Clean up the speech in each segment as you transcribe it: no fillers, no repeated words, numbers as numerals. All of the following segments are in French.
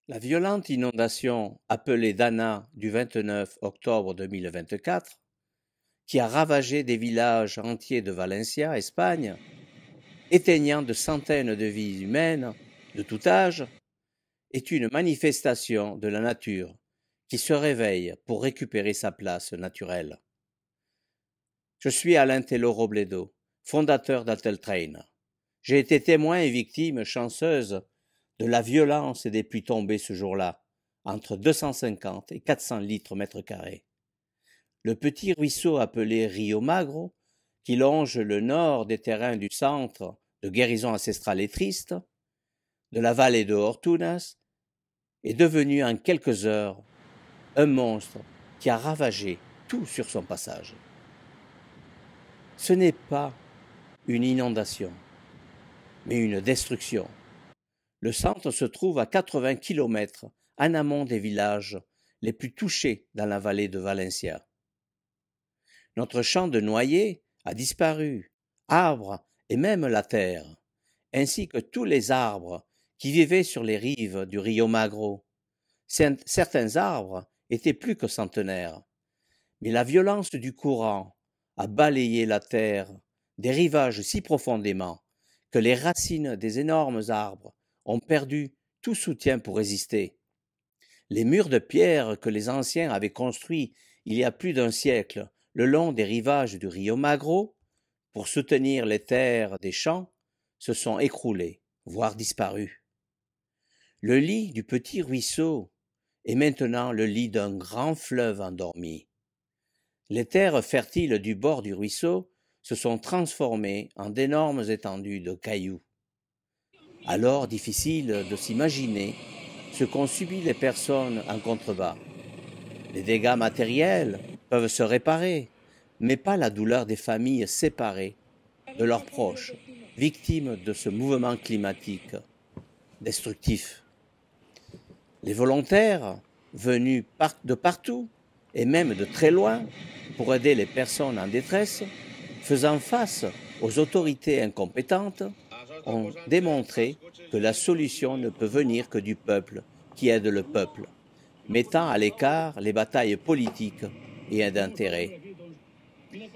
La violente inondation appelée Dana du 29 octobre 2024, qui a ravagé des villages entiers de Valencia, Espagne, éteignant de centaines de vies humaines de tout âge, est une manifestation de la nature qui se réveille pour récupérer sa place naturelle. Je suis Alain Tello Robledo, fondateur d'Alteltrain. J'ai été témoin et victime chanceuse de la violence des pluies tombées ce jour-là, entre 250 et 400 litres mètre carré. Le petit ruisseau appelé Rio Magro, qui longe le nord des terrains du centre de guérison ancestrale et triste, de la vallée de Hortunas, est devenu en quelques heures un monstre qui a ravagé tout sur son passage. Ce n'est pas une inondation, mais une destruction. Le centre se trouve à 80 km en amont des villages les plus touchés dans la vallée de Valencia. Notre champ de noyer a disparu, arbres et même la terre, ainsi que tous les arbres qui vivaient sur les rives du Rio Magro. Certains arbres étaient plus que centenaires, mais la violence du courant a balayé la terre des rivages si profondément que les racines des énormes arbres ont perdu tout soutien pour résister. Les murs de pierre que les anciens avaient construits il y a plus d'un siècle le long des rivages du Rio Magro pour soutenir les terres des champs se sont écroulés, voire disparus. Le lit du petit ruisseau est maintenant le lit d'un grand fleuve endormi. Les terres fertiles du bord du ruisseau se sont transformées en d'énormes étendues de cailloux. Alors difficile de s'imaginer ce qu'ont subi les personnes en contrebas. Les dégâts matériels peuvent se réparer, mais pas la douleur des familles séparées de leurs proches, victimes de ce mouvement climatique destructif. Les volontaires, venus de partout et même de très loin pour aider les personnes en détresse, faisant face aux autorités incompétentes, ont démontré que la solution ne peut venir que du peuple qui aide le peuple, mettant à l'écart les batailles politiques et d'intérêt.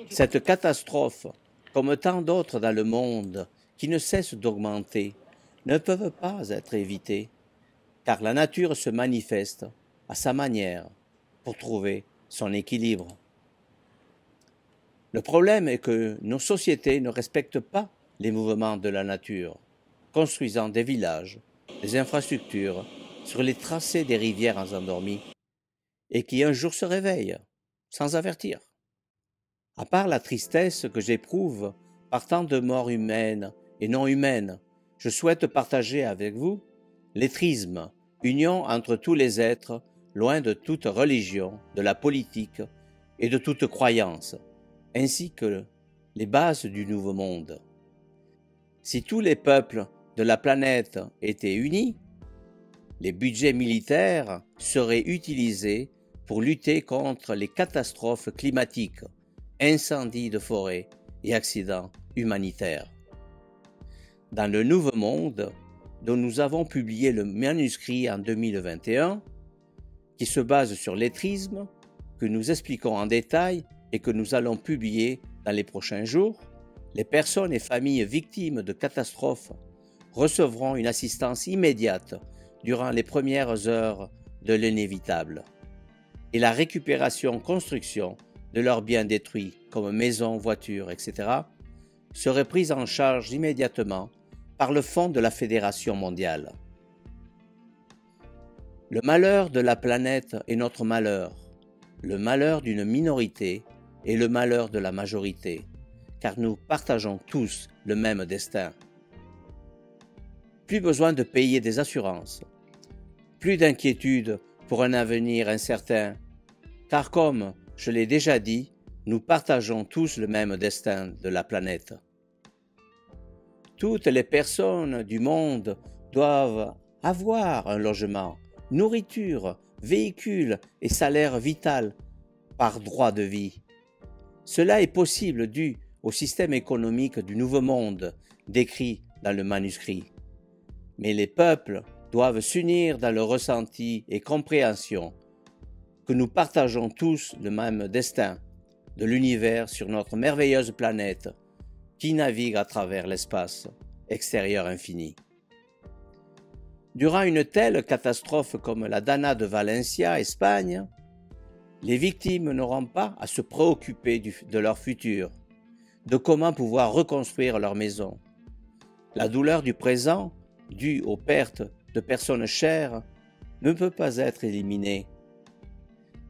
Cette catastrophe, comme tant d'autres dans le monde qui ne cessent d'augmenter, ne peuvent pas être évitées, car la nature se manifeste à sa manière pour trouver son équilibre. Le problème est que nos sociétés ne respectent pas les mouvements de la nature, construisant des villages, des infrastructures sur les tracés des rivières endormies, et qui un jour se réveillent, sans avertir. À part la tristesse que j'éprouve par tant de morts humaines et non humaines, je souhaite partager avec vous l'étrisme, union entre tous les êtres, loin de toute religion, de la politique et de toute croyance, ainsi que les bases du nouveau monde. Si tous les peuples de la planète étaient unis, les budgets militaires seraient utilisés pour lutter contre les catastrophes climatiques, incendies de forêt et accidents humanitaires. Dans le Nouveau Monde, dont nous avons publié le manuscrit en 2021, qui se base sur l'étrisme, que nous expliquons en détail et que nous allons publier dans les prochains jours, les personnes et familles victimes de catastrophes recevront une assistance immédiate durant les premières heures de l'inévitable, et la récupération-construction de leurs biens détruits, comme maisons, voitures, etc., serait prise en charge immédiatement par le Fonds de la Fédération mondiale. Le malheur de la planète est notre malheur, le malheur d'une minorité est le malheur de la majorité, car nous partageons tous le même destin. Plus besoin de payer des assurances, plus d'inquiétude pour un avenir incertain, car comme je l'ai déjà dit, nous partageons tous le même destin de la planète. Toutes les personnes du monde doivent avoir un logement, nourriture, véhicule et salaire vital par droit de vie. Cela est possible dû au système économique du Nouveau Monde décrit dans le manuscrit. Mais les peuples doivent s'unir dans le ressenti et compréhension que nous partageons tous le même destin de l'univers sur notre merveilleuse planète qui navigue à travers l'espace extérieur infini. Durant une telle catastrophe comme la Dana de Valencia, Espagne, les victimes n'auront pas à se préoccuper de leur futur, de comment pouvoir reconstruire leur maison. La douleur du présent, due aux pertes de personnes chères, ne peut pas être éliminée.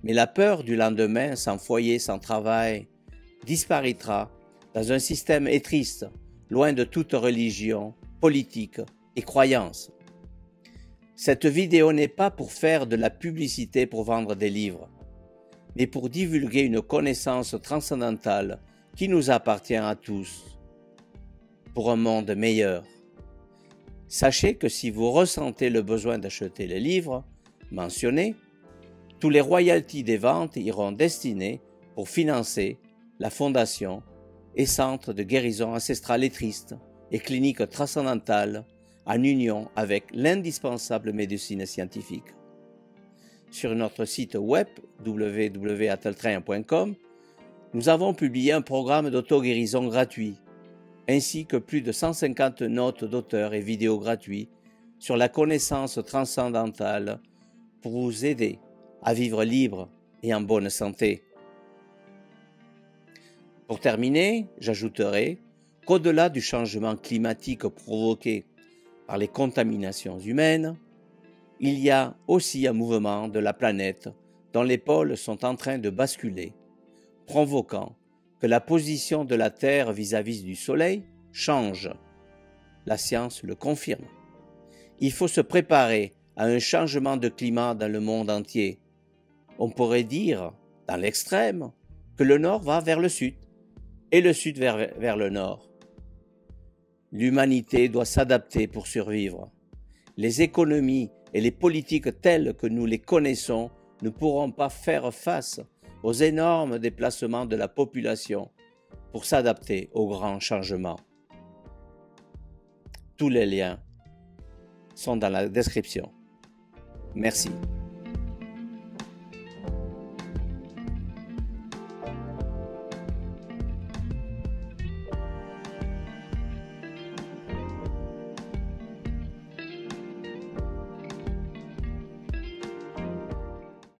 Mais la peur du lendemain, sans foyer, sans travail, disparaîtra dans un système étriste, loin de toute religion, politique et croyance. Cette vidéo n'est pas pour faire de la publicité pour vendre des livres, mais pour divulguer une connaissance transcendantale qui nous appartient à tous, pour un monde meilleur. Sachez que si vous ressentez le besoin d'acheter les livres mentionnés, tous les royalties des ventes iront destinés pour financer la fondation et centre de guérison ancestrale et triste et clinique transcendantale en union avec l'indispensable médecine scientifique. Sur notre site web www.ateltrain.com, nous avons publié un programme d'auto-guérison gratuit, ainsi que plus de 150 notes d'auteurs et vidéos gratuits sur la connaissance transcendantale pour vous aider à vivre libre et en bonne santé. Pour terminer, j'ajouterai qu'au-delà du changement climatique provoqué par les contaminations humaines, il y a aussi un mouvement de la planète dont les pôles sont en train de basculer, provoquant que la position de la Terre vis-à-vis du Soleil change. La science le confirme. Il faut se préparer à un changement de climat dans le monde entier. On pourrait dire, dans l'extrême, que le nord va vers le sud et le sud vers le nord. L'humanité doit s'adapter pour survivre. Les économies et les politiques telles que nous les connaissons ne pourront pas faire face aux énormes déplacements de la population pour s'adapter aux grands changements. Tous les liens sont dans la description. Merci.